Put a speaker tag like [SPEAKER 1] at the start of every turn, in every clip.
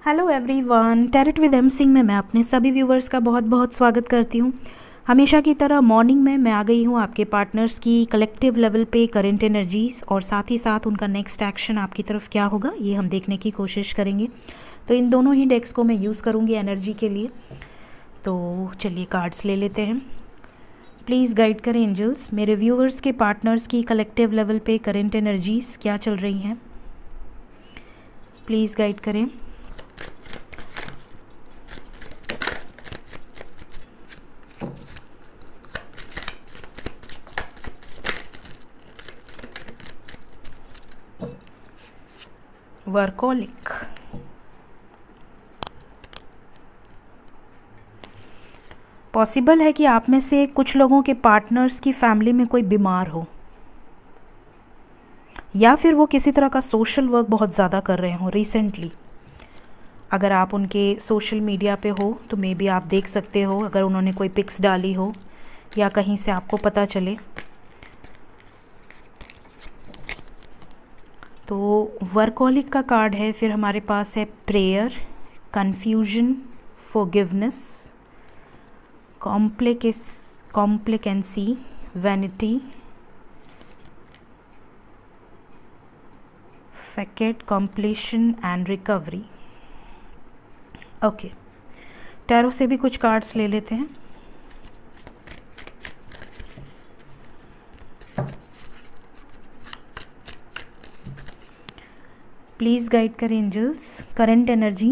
[SPEAKER 1] Hello everyone, tarot with M Singh में मैं अपने सभी व्यूवर्स का बहुत बहुत स्वागत करती हूँ। हमेशा की तरह मॉर्निंग में मैं आ गई हूँ आपके पार्टनर्स की कलेक्टिव लेवल पे करंट एनर्जीज और साथ ही साथ उनका नेक्स्ट एक्शन आपकी तरफ क्या होगा ये हम देखने की कोशिश करेंगे। तो इन दोनों ही डेक्स को मैं यूज़ करूँगी एनर्जी के लिए। तो चलिए कार्ड्स ले लेते हैं। प्लीज़ गाइड करें एंजल्स, मेरे व्यूवर्स के पार्टनर्स की कलेक्टिव लेवल पे करंट एनर्जीज क्या चल रही हैं। प्लीज़ गाइड करें। वर्कोलिक, पॉसिबल है कि आप में से कुछ लोगों के पार्टनर्स की फैमिली में कोई बीमार हो या फिर वो किसी तरह का सोशल वर्क बहुत ज़्यादा कर रहे हों रिसेंटली। अगर आप उनके सोशल मीडिया पे हो तो मे बी आप देख सकते हो, अगर उन्होंने कोई पिक्स डाली हो या कहीं से आपको पता चले। तो वर्कोलिक का कार्ड है, फिर हमारे पास है prayer, confusion, forgiveness, complacency, vanity, facet, completion and recovery. Okay, tarot से भी कुछ कार्ड्स ले लेते हैं। प्लीज़ गाइड करें एंजल्स, करंट एनर्जी।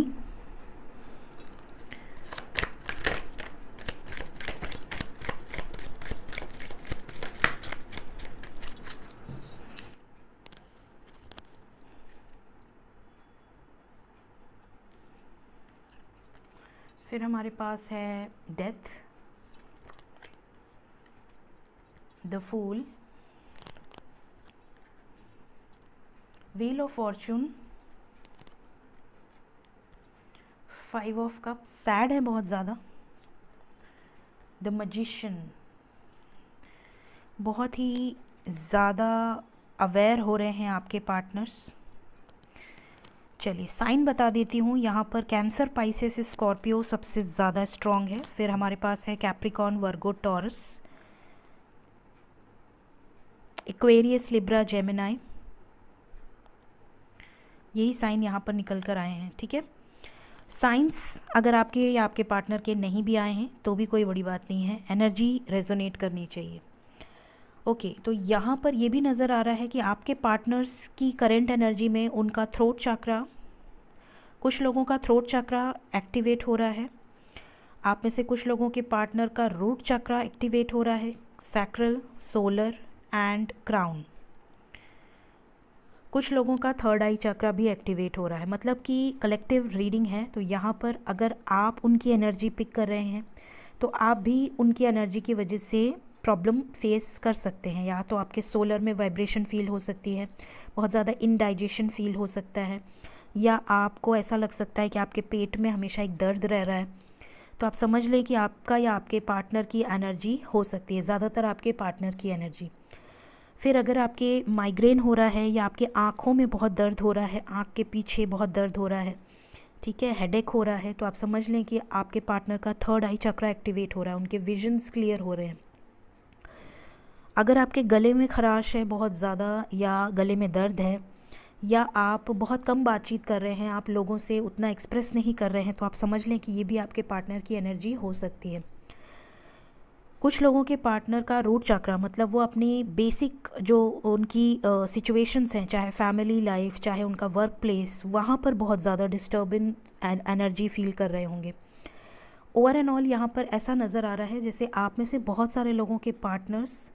[SPEAKER 1] फिर हमारे पास है death, the fool, wheel of fortune, 5 of cup, sad है बहुत ज़्यादा, द मैजिशियन, बहुत ही ज़्यादा अवेयर हो रहे हैं आपके पार्टनर्स। चलिए साइन बता देती हूँ, यहाँ पर कैंसर, पाइसेस, स्कॉर्पियो सबसे ज़्यादा स्ट्रॉन्ग है। फिर हमारे पास है कैप्रिकॉर्न, वर्गो, टॉरस, एक्वेरियस, लिब्रा, जेमिनाई। यही साइन यहाँ पर निकल कर आए हैं। ठीक है, साइंस अगर आपके या आपके पार्टनर के नहीं भी आए हैं तो भी कोई बड़ी बात नहीं है, एनर्जी रेजोनेट करनी चाहिए। ओके, तो यहाँ पर ये भी नज़र आ रहा है कि आपके पार्टनर्स की करंट एनर्जी में उनका थ्रोट चक्रा, कुछ लोगों का थ्रोट चक्रा एक्टिवेट हो रहा है। आप में से कुछ लोगों के पार्टनर का रूट चक्रा एक्टिवेट हो रहा है, सैक्रल, सोलर एंड क्राउन। कुछ लोगों का थर्ड आई चक्रा भी एक्टिवेट हो रहा है। मतलब कि कलेक्टिव रीडिंग है, तो यहाँ पर अगर आप उनकी एनर्जी पिक कर रहे हैं तो आप भी उनकी एनर्जी की वजह से प्रॉब्लम फेस कर सकते हैं। या तो आपके सोलर में वाइब्रेशन फील हो सकती है, बहुत ज़्यादा इनडाइजेशन फील हो सकता है, या आपको ऐसा लग सकता है कि आपके पेट में हमेशा एक दर्द रह रहा है। तो आप समझ लें कि आपका या आपके पार्टनर की एनर्जी हो सकती है, ज़्यादातर आपके पार्टनर की एनर्जी। फिर अगर आपके माइग्रेन हो रहा है या आपके आँखों में बहुत दर्द हो रहा है, आँख के पीछे बहुत दर्द हो रहा है, ठीक है, हेडेक हो रहा है, तो आप समझ लें कि आपके पार्टनर का थर्ड आई चक्रा एक्टिवेट हो रहा है, उनके विजन्स क्लियर हो रहे हैं। अगर आपके गले में खराश है बहुत ज़्यादा, या गले में दर्द है, या आप बहुत कम बातचीत कर रहे हैं, आप लोगों से उतना एक्सप्रेस नहीं कर रहे हैं, तो आप समझ लें कि ये भी आपके पार्टनर की एनर्जी हो सकती है। कुछ लोगों के पार्टनर का रूट चक्रा, मतलब वो अपनी बेसिक जो उनकी सिचुएशंस हैं, चाहे फैमिली लाइफ, चाहे उनका वर्क प्लेस, वहाँ पर बहुत ज़्यादा डिस्टर्बिंग एनर्जी फील कर रहे होंगे। ओवर एंड ऑल यहाँ पर ऐसा नज़र आ रहा है जैसे आप में से बहुत सारे लोगों के पार्टनर्स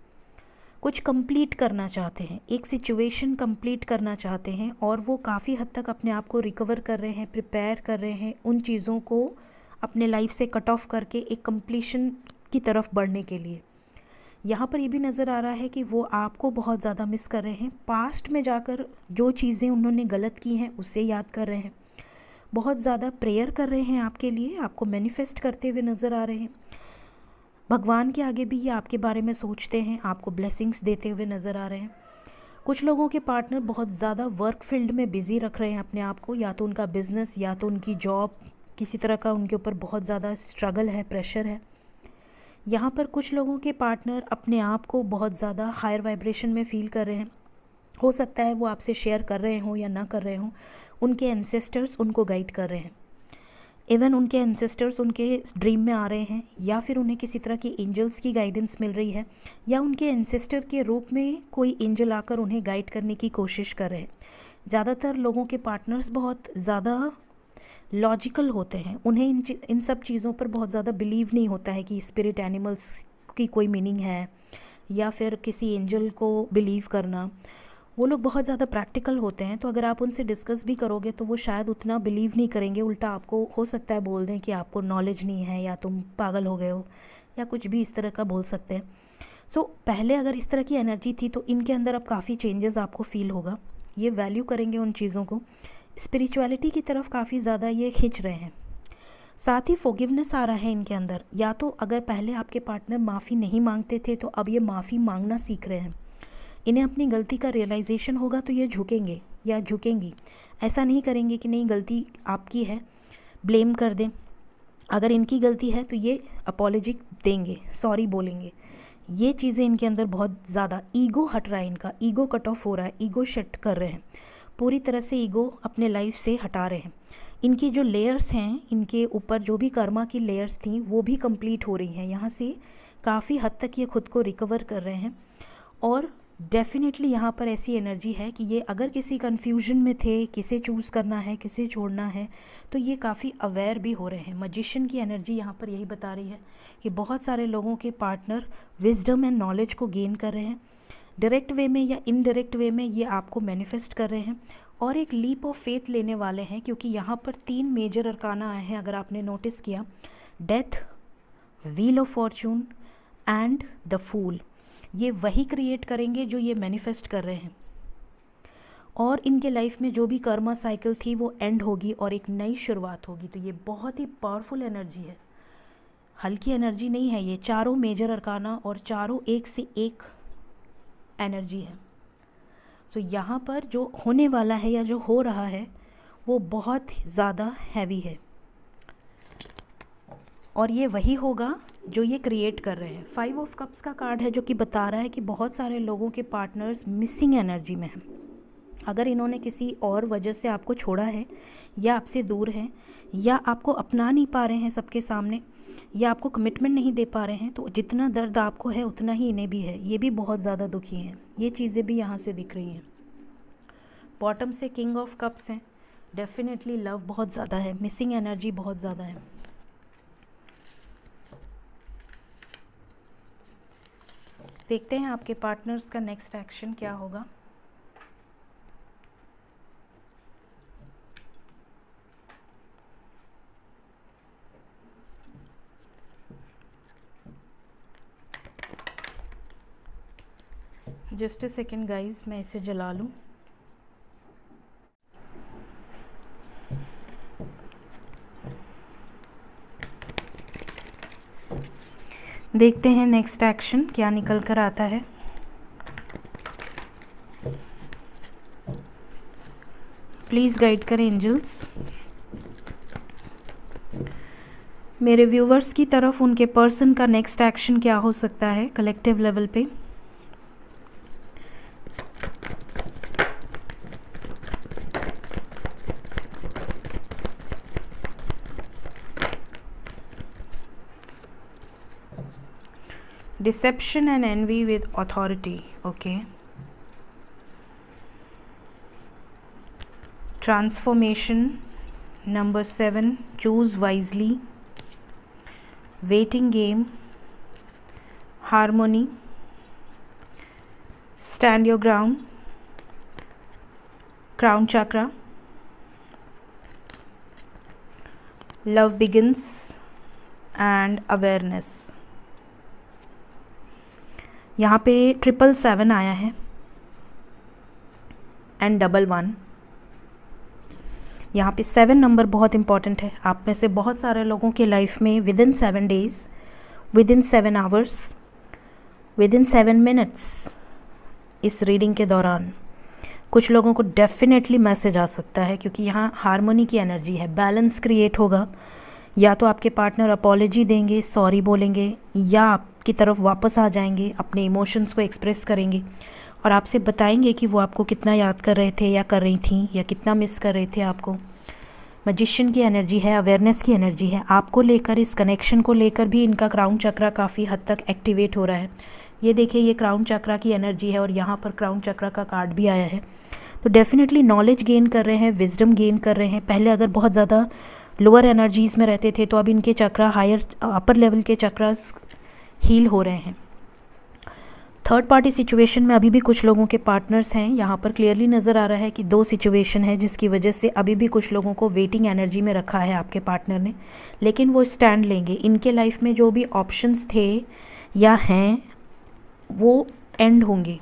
[SPEAKER 1] कुछ कंप्लीट करना चाहते हैं, एक सिचुएशन कंप्लीट करना चाहते हैं, और वो काफ़ी हद तक अपने आप को रिकवर कर रहे हैं, प्रिपेयर कर रहे हैं उन चीज़ों को अपने लाइफ से कट ऑफ करके एक कंप्लीशन की तरफ बढ़ने के लिए। यहाँ पर ये भी नज़र आ रहा है कि वो आपको बहुत ज़्यादा मिस कर रहे हैं, पास्ट में जाकर जो चीज़ें उन्होंने गलत की हैं उससे याद कर रहे हैं, बहुत ज़्यादा प्रेयर कर रहे हैं आपके लिए, आपको मैनिफेस्ट करते हुए नज़र आ रहे हैं। भगवान के आगे भी ये आपके बारे में सोचते हैं, आपको ब्लेसिंग्स देते हुए नज़र आ रहे हैं। कुछ लोगों के पार्टनर बहुत ज़्यादा वर्क फील्ड में बिज़ी रख रहे हैं अपने आप को, या तो उनका बिज़नेस या तो उनकी जॉब, किसी तरह का उनके ऊपर बहुत ज़्यादा स्ट्रगल है, प्रेशर है। यहाँ पर कुछ लोगों के पार्टनर अपने आप को बहुत ज़्यादा हायर वाइब्रेशन में फ़ील कर रहे हैं। हो सकता है वो आपसे शेयर कर रहे हों या ना कर रहे हों, उनके एंसेस्टर्स उनको गाइड कर रहे हैं। इवन उनके एंसेस्टर्स उनके ड्रीम में आ रहे हैं, या फिर उन्हें किसी तरह की एंजल्स की गाइडेंस मिल रही है, या उनके एंसेस्टर के रूप में कोई एंजल आकर उन्हें गाइड करने की कोशिश कर रहे हैं। ज़्यादातर लोगों के पार्टनर्स बहुत ज़्यादा लॉजिकल होते हैं, उन्हें इन सब चीज़ों पर बहुत ज़्यादा बिलीव नहीं होता है कि स्पिरिट एनिमल्स की कोई मीनिंग है, या फिर किसी एंजल को बिलीव करना। वो लोग बहुत ज़्यादा प्रैक्टिकल होते हैं, तो अगर आप उनसे डिस्कस भी करोगे तो वो शायद उतना बिलीव नहीं करेंगे, उल्टा आपको हो सकता है बोल दें कि आपको नॉलेज नहीं है, या तुम पागल हो गए हो, या कुछ भी इस तरह का बोल सकते हैं। सो पहले अगर इस तरह की एनर्जी थी, तो इनके अंदर अब काफ़ी चेंजेस आपको फील होगा। ये वैल्यू करेंगे उन चीज़ों को, स्पिरिचुअलिटी की तरफ काफ़ी ज़्यादा ये खींच रहे हैं। साथ ही फॉरगिवनेस आ रहा है इनके अंदर, या तो अगर पहले आपके पार्टनर माफ़ी नहीं मांगते थे तो अब ये माफ़ी मांगना सीख रहे हैं। इन्हें अपनी गलती का रियलाइजेशन होगा तो ये झुकेंगे या झुकेंगी, ऐसा नहीं करेंगे कि नहीं गलती आपकी है, ब्लेम कर दें। अगर इनकी गलती है तो ये अपॉलॉजी देंगे, सॉरी बोलेंगे। ये चीज़ें इनके अंदर बहुत ज़्यादा, ईगो हट रहा है, इनका ईगो कट ऑफ हो रहा है, ईगो शट कर रहे हैं, पूरी तरह से ईगो अपने लाइफ से हटा रहे हैं। इनकी जो लेयर्स हैं, इनके ऊपर जो भी कर्मा की लेयर्स थी वो भी कंप्लीट हो रही हैं। यहाँ से काफ़ी हद तक ये खुद को रिकवर कर रहे हैं। और डेफिनेटली यहाँ पर ऐसी एनर्जी है कि ये अगर किसी कन्फ्यूजन में थे, किसे चूज़ करना है, किसे छोड़ना है, तो ये काफ़ी अवेयर भी हो रहे हैं। मजिशियन की एनर्जी यहाँ पर यही बता रही है कि बहुत सारे लोगों के पार्टनर विजडम एंड नॉलेज को गेन कर रहे हैं, डायरेक्ट वे में या इनडायरेक्ट वे में ये आपको मैनिफेस्ट कर रहे हैं, और एक लीप ऑफ फेथ लेने वाले हैं, क्योंकि यहाँ पर 3 मेजर अरकाना आए हैं। अगर आपने नोटिस किया, death, wheel of fortune and the fool, ये वही क्रिएट करेंगे जो ये मैनिफेस्ट कर रहे हैं। और इनके लाइफ में जो भी कर्मा साइकिल थी वो एंड होगी और एक नई शुरुआत होगी। तो ये बहुत ही पावरफुल एनर्जी है, हल्की एनर्जी नहीं है। ये चारों मेजर अरकाना और चारों एक से एक एनर्जी है। सो यहाँ पर जो होने वाला है या जो हो रहा है वो बहुत ज़्यादा हैवी है, और ये वही होगा जो ये क्रिएट कर रहे हैं। 5 ऑफ कप्स का कार्ड है जो कि बता रहा है कि बहुत सारे लोगों के पार्टनर्स मिसिंग एनर्जी में हैं। अगर इन्होंने किसी और वजह से आपको छोड़ा है, या आपसे दूर हैं, या आपको अपना नहीं पा रहे हैं सबके सामने, या आपको कमिटमेंट नहीं दे पा रहे हैं, तो जितना दर्द आपको है उतना ही इन्हें भी है। ये भी बहुत ज़्यादा दुखी हैं। ये चीज़ें भी यहाँ से दिख रही हैं। बॉटम से किंग ऑफ कप्स हैं। डेफिनेटली लव बहुत ज़्यादा है, मिसिंग एनर्जी बहुत ज़्यादा है। देखते हैं आपके पार्टनर्स का नेक्स्ट एक्शन क्या होगा। जस्ट अ सेकेंड गाइज, मैं इसे जला लूँ। देखते हैं नेक्स्ट एक्शन क्या निकल कर आता है। प्लीज़ गाइड करें एंजल्स मेरे व्यूवर्स की तरफ। उनके पर्सन का नेक्स्ट एक्शन क्या हो सकता है कलेक्टिव लेवल पे। Deception and envy with authority. Okay. Transformation. Number 7. Choose wisely. Waiting game. Harmony. Stand your ground. Crown chakra. Love begins. And awareness. यहाँ पे 777 आया है एंड 11। यहाँ पे 7 नंबर बहुत इम्पॉर्टेंट है। आप में से बहुत सारे लोगों के लाइफ में within 7 days, within 7 hours, within 7 minutes इस रीडिंग के दौरान कुछ लोगों को डेफिनेटली मैसेज आ सकता है, क्योंकि यहाँ हार्मोनी की एनर्जी है, बैलेंस क्रिएट होगा। या तो आपके पार्टनर अपॉलॉजी देंगे, सॉरी बोलेंगे, या आपकी तरफ वापस आ जाएंगे, अपने इमोशंस को एक्सप्रेस करेंगे और आपसे बताएंगे कि वो आपको कितना याद कर रहे थे या कर रही थी, या कितना मिस कर रहे थे आपको। मैजिशियन की एनर्जी है, अवेयरनेस की एनर्जी है। आपको लेकर, इस कनेक्शन को लेकर भी इनका क्राउन चक्रा काफ़ी हद तक एक्टिवेट हो रहा है। ये देखिए, ये क्राउन चक्रा की एनर्जी है और यहाँ पर क्राउन चक्रा का कार्ड भी आया है। तो डेफिनेटली नॉलेज गेन कर रहे हैं, विजडम गेन कर रहे हैं। पहले अगर बहुत ज़्यादा लोअर एनर्जीज़ में रहते थे तो अब इनके चक्रा हायर, अपर लेवल के चक्रास हील हो रहे हैं। थर्ड पार्टी सिचुएशन में अभी भी कुछ लोगों के पार्टनर्स हैं। यहाँ पर क्लियरली नज़र आ रहा है कि 2 सिचुएशन है, जिसकी वजह से अभी भी कुछ लोगों को वेटिंग एनर्जी में रखा है आपके पार्टनर ने, लेकिन वो स्टैंड लेंगे। इनके लाइफ में जो भी ऑप्शंस थे या हैं वो एंड होंगे।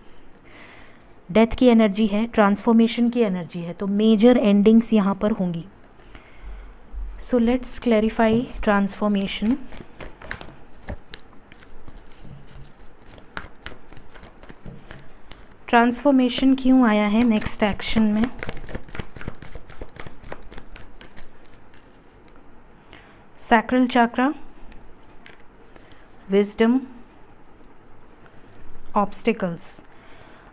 [SPEAKER 1] डेथ की एनर्जी है, ट्रांसफॉर्मेशन की एनर्जी है, तो मेजर एंडिंग्स यहाँ पर होंगी। So let's clarify transformation. Transformation क्यों आया है नेक्स्ट एक्शन में? सैक्रल चक्रा, विजडम, ऑब्स्टिकल्स।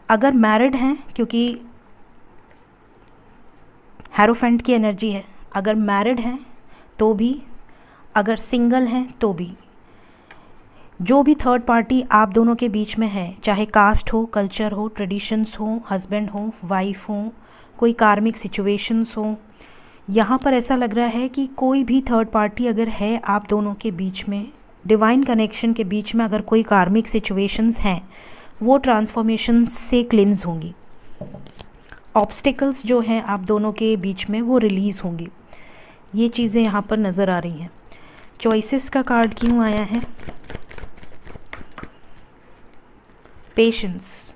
[SPEAKER 1] अगर मैरिड हैं, क्योंकि हेरोफेंट की एनर्जी है, अगर मैरिड हैं तो भी, अगर सिंगल हैं तो भी, जो भी थर्ड पार्टी आप दोनों के बीच में है, चाहे कास्ट हो, कल्चर हो, ट्रेडिशंस हो, हस्बैंड हो, वाइफ हो, कोई कार्मिक सिचुएशंस हो, यहाँ पर ऐसा लग रहा है कि कोई भी थर्ड पार्टी अगर है आप दोनों के बीच में, डिवाइन कनेक्शन के बीच में अगर कोई कार्मिक सिचुएशंस हैं, वो ट्रांसफॉर्मेशन से क्लिन्स होंगी। ऑब्स्टिकल्स जो हैं आप दोनों के बीच में वो रिलीज़ होंगी। ये चीज़ें यहाँ पर नज़र आ रही हैं। चॉइसेस का कार्ड क्यों आया है? पेशेंस।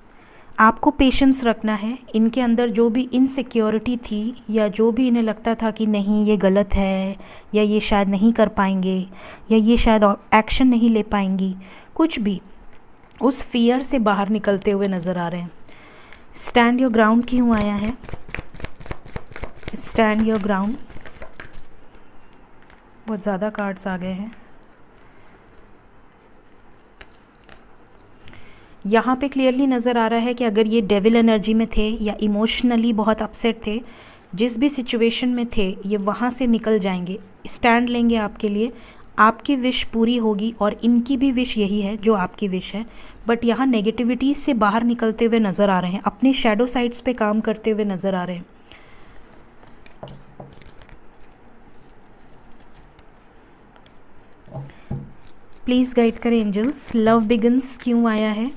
[SPEAKER 1] आपको पेशेंस रखना है। इनके अंदर जो भी इनसिक्योरिटी थी, या जो भी इन्हें लगता था कि नहीं ये गलत है, या ये शायद नहीं कर पाएंगे, या ये शायद एक्शन नहीं ले पाएंगी, कुछ भी, उस फियर से बाहर निकलते हुए नज़र आ रहे हैं। स्टैंड योर ग्राउंड क्यों आया है? Stand your ground. बहुत ज़्यादा कार्ड्स आ गए हैं। यहाँ पे क्लियरली नज़र आ रहा है कि अगर ये डेविल एनर्जी में थे या इमोशनली बहुत अपसेट थे, जिस भी सिचुएशन में थे, ये वहाँ से निकल जाएंगे, स्टैंड लेंगे आपके लिए। आपकी विश पूरी होगी और इनकी भी विश यही है जो आपकी विश है। बट यहाँ नेगेटिविटी से बाहर निकलते हुए नज़र आ रहे हैं, अपने शैडो साइड्स पे काम करते हुए नज़र आ रहे हैं। प्लीज़ गाइड करें एंजल्स। लव बिगिंस क्यों आया है?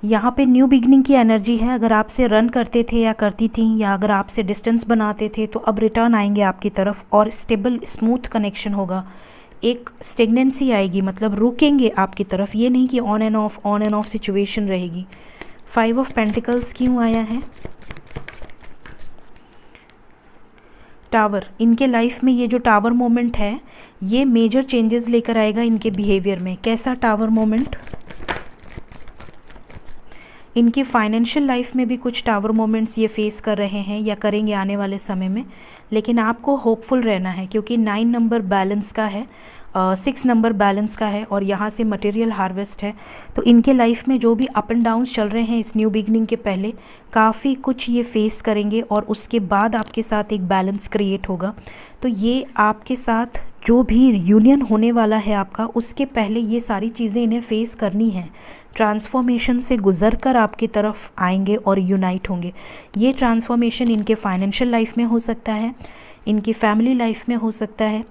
[SPEAKER 1] यहाँ पे न्यू बिगनिंग की एनर्जी है। अगर आपसे रन करते थे या करती थी, या अगर आपसे डिस्टेंस बनाते थे, तो अब रिटर्न आएंगे आपकी तरफ और स्टेबल स्मूथ कनेक्शन होगा। एक स्टेगनेंसी आएगी, मतलब रुकेंगे आपकी तरफ। ये नहीं कि ऑन एंड ऑफ सिचुएशन रहेगी। 5 ऑफ पेंटिकल्स क्यों आया है? टावर। इनके लाइफ में ये जो टावर मोमेंट है, ये मेजर चेंजेस लेकर आएगा इनके बिहेवियर में। कैसा टावर मोमेंट? इनकी फाइनेंशियल लाइफ में भी कुछ टावर मोमेंट्स ये फेस कर रहे हैं या करेंगे आने वाले समय में, लेकिन आपको होपफुल रहना है, क्योंकि 9 नंबर बैलेंस का है, 6 नंबर बैलेंस का है, और यहाँ से मटेरियल हार्वेस्ट है। तो इनके लाइफ में जो भी अप एंड डाउन्स चल रहे हैं इस न्यू बिगनिंग के पहले, काफ़ी कुछ ये फेस करेंगे और उसके बाद आपके साथ एक बैलेंस क्रिएट होगा। तो ये आपके साथ जो भी यूनियन होने वाला है आपका, उसके पहले ये सारी चीज़ें इन्हें फेस करनी है। ट्रांसफॉर्मेशन से गुजर कर आपकी तरफ आएंगे और यूनाइट होंगे। ये ट्रांसफॉर्मेशन इनके फाइनेंशियल लाइफ में हो सकता है, इनकी फैमिली लाइफ में हो सकता है।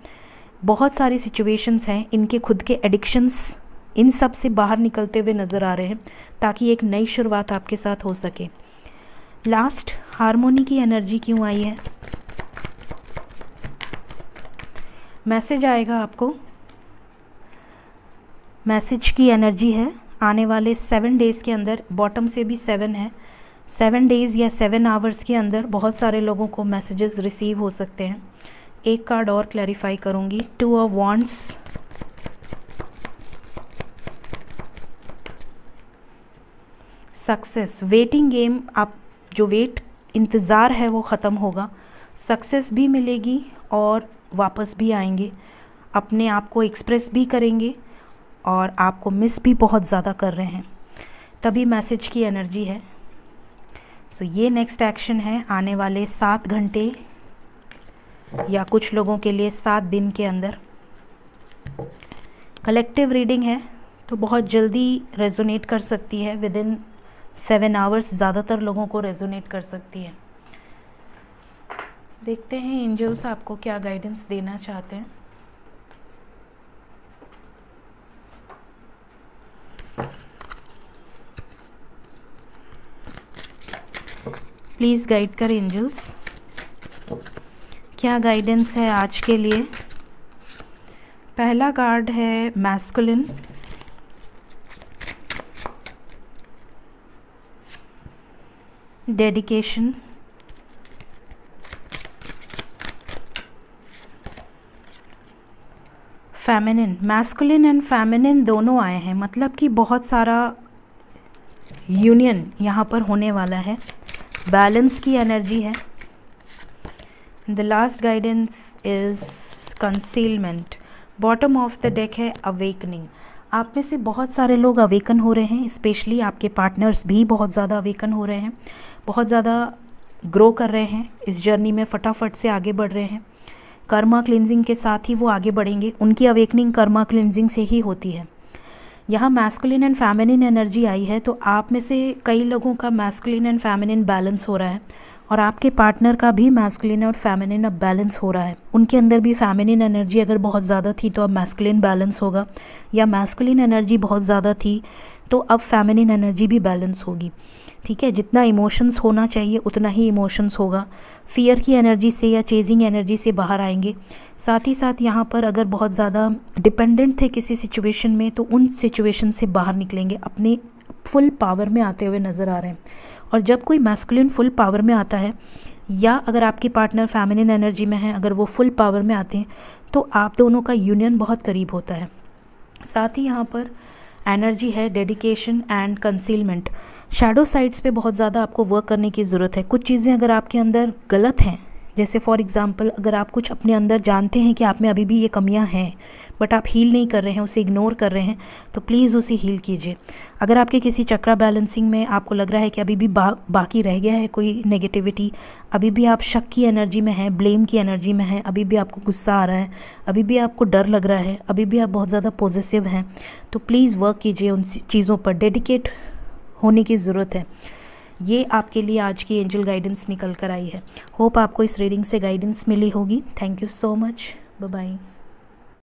[SPEAKER 1] बहुत सारी सिचुएशंस हैं, इनके खुद के एडिक्शंस, इन सब से बाहर निकलते हुए नज़र आ रहे हैं, ताकि एक नई शुरुआत आपके साथ हो सके। लास्ट, हार्मोनी की एनर्जी क्यों आई है? मैसेज आएगा आपको, मैसेज की एनर्जी है। आने वाले 7 डेज़ के अंदर, बॉटम से भी 7 है, 7 डेज़ या 7 आवर्स के अंदर बहुत सारे लोगों को मैसेजेस रिसीव हो सकते हैं। एक कार्ड और क्लैरिफाई करूँगी, 2 of wands, success, waiting game, आप जो वेट इंतज़ार है वो ख़त्म होगा, सक्सेस भी मिलेगी और वापस भी आएंगे, अपने आप को एक्सप्रेस भी करेंगे और आपको मिस भी बहुत ज़्यादा कर रहे हैं, तभी मैसेज की एनर्जी है। सो ये नेक्स्ट एक्शन है आने वाले 7 घंटे या कुछ लोगों के लिए 7 दिन के अंदर। कलेक्टिव रीडिंग है तो बहुत जल्दी रेजोनेट कर सकती है, विद इन 7 आवर्स ज़्यादातर लोगों को रेजोनेट कर सकती है। देखते हैं एंजल्स आपको क्या गाइडेंस देना चाहते हैं। प्लीज़ गाइड कर एंजल्स, क्या गाइडेंस है आज के लिए। पहला कार्ड है masculine, dedication, feminine. Masculine and feminine दोनों आए हैं, मतलब कि बहुत सारा यूनियन यहाँ पर होने वाला है, बैलेंस की एनर्जी है। The last guidance is concealment. Bottom of the deck है अवेकनिंग। आप में से बहुत सारे लोग अवेकन हो रहे हैं, स्पेशली आपके पार्टनर्स भी बहुत ज़्यादा अवेकन हो रहे हैं, बहुत ज़्यादा ग्रो कर रहे हैं इस जर्नी में, फटाफट से आगे बढ़ रहे हैं। कर्मा क्लिनजिंग के साथ ही वो आगे बढ़ेंगे, उनकी अवेकनिंग कर्मा क्लिनजिंग से ही होती है। यहाँ मैस्कुलिन एंड फेमिनिन एनर्जी आई है, तो आप में से कई लोगों का मैस्कुलिन एंड फेमिनिन बैलेंस हो रहा है और आपके पार्टनर का भी मैस्कुलिन और फेमिनिन अब बैलेंस हो रहा है। उनके अंदर भी फेमिनिन एनर्जी अगर बहुत ज़्यादा थी तो अब मैस्कुलिन बैलेंस होगा, या मैस्कुलिन एनर्जी बहुत ज़्यादा थी तो अब फेमिनिन एनर्जी भी बैलेंस होगी। ठीक है, जितना इमोशंस होना चाहिए उतना ही इमोशंस होगा। फियर की एनर्जी से या चेजिंग एनर्जी से बाहर आएंगे। साथ ही साथ यहाँ पर अगर बहुत ज़्यादा डिपेंडेंट थे किसी सिचुएशन में तो उन सिचुएशन से बाहर निकलेंगे, अपने फुल पावर में आते हुए नज़र आ रहे हैं। और जब कोई मैस्कुलिन फुल पावर में आता है, या अगर आपके पार्टनर फेमिनिन एनर्जी में है, अगर वो फुल पावर में आते हैं तो आप दोनों का यूनियन बहुत करीब होता है। साथ ही यहाँ पर एनर्जी है dedication and concealment. Shadow sides पे बहुत ज़्यादा आपको वर्क करने की ज़रूरत है। कुछ चीज़ें अगर आपके अंदर गलत हैं, जैसे फॉर एग्ज़ाम्पल अगर आप कुछ अपने अंदर जानते हैं कि आप में अभी भी ये कमियां हैं बट आप हील नहीं कर रहे हैं, उसे इग्नोर कर रहे हैं, तो प्लीज़ उसे हील कीजिए। अगर आपके किसी चक्रा बैलेंसिंग में आपको लग रहा है कि अभी भी बाकी रह गया है कोई नेगेटिविटी, अभी भी आप शक की एनर्जी में हैं, ब्लेम की एनर्जी में हैं, अभी भी आपको गुस्सा आ रहा है, अभी भी आपको डर लग रहा है, अभी भी आप बहुत ज़्यादा पॉजिटिव हैं, तो प्लीज़ वर्क कीजिए उन चीज़ों पर। डेडिकेट होने की ज़रूरत है। ये आपके लिए आज की एंजल गाइडेंस निकल कर आई है। होप आपको इस रीडिंग से गाइडेंस मिली होगी। Thank you so much. Bye bye.